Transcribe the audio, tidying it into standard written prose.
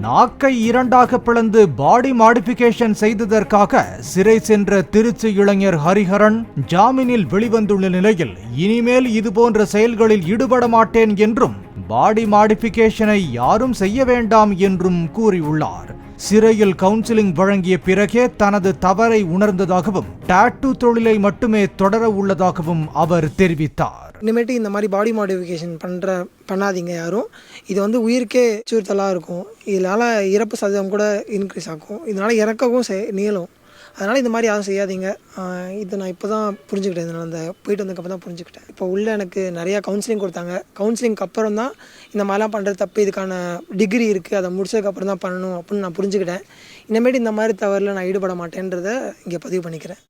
நாக்கை இரண்டாக பிளந்து பாடி மாடிஃபிகேஷன் செய்ததற்காக சிறை சென்ற திருச்சி இளைஞர் ஹரிஹரன் ஜாமீனில் வெளிவந்துள்ள நிலையில் இனிமேல் இதுபோன்ற செயல்களில் ஈடுபட மாட்டேன் என்றும் பாடி மாடிஃபிகேஷனை யாரும் செய்ய வேண்டாம் என்றும் கூறியுள்ளார். சிறையில் கவுன்சிலிங் வழங்கிய பிறகே தனது தவறை உணர்ந்ததாகவும் டாட்டூ தொழிலை மட்டுமே தொடர உள்ளதாகவும் அவர் தெரிவித்தார். இனிமேட்டு இந்த மாதிரி பாடி மாடிஃபிகேஷன் பண்ணாதீங்க யாரும். இது உயிருக்கே அச்சுறுத்தலாக இருக்கும். இதனால் இறப்பு சதவீதம் கூட இன்க்ரீஸ் ஆகும். இதனால் இறக்கவும் நீளும். அதனால் இந்த மாதிரி யாரும் செய்யாதீங்க. இது நான் இப்போ தான் புரிஞ்சுக்கிட்டேன். நான் அந்த போயிட்டு வந்ததுக்கப்புறம் தான் புரிஞ்சுக்கிட்டேன். இப்போ உள்ள எனக்கு நிறையா கவுன்சிலிங் கொடுத்தாங்க. கவுன்சிலிங்க்கு அப்புறம் தான் இந்த மாதிரிலாம் பண்ணுறது தப்பு, இதுக்கான டிகிரி இருக்குது, அதை முடிச்சதுக்கப்புறம் தான் பண்ணணும் அப்படின்னு நான் புரிஞ்சுக்கிட்டேன். இனிமேட்டு இந்த மாதிரி தவறில் நான் ஈடுபட மாட்டேன்றதை இங்கே பதிவு பண்ணிக்கிறேன்.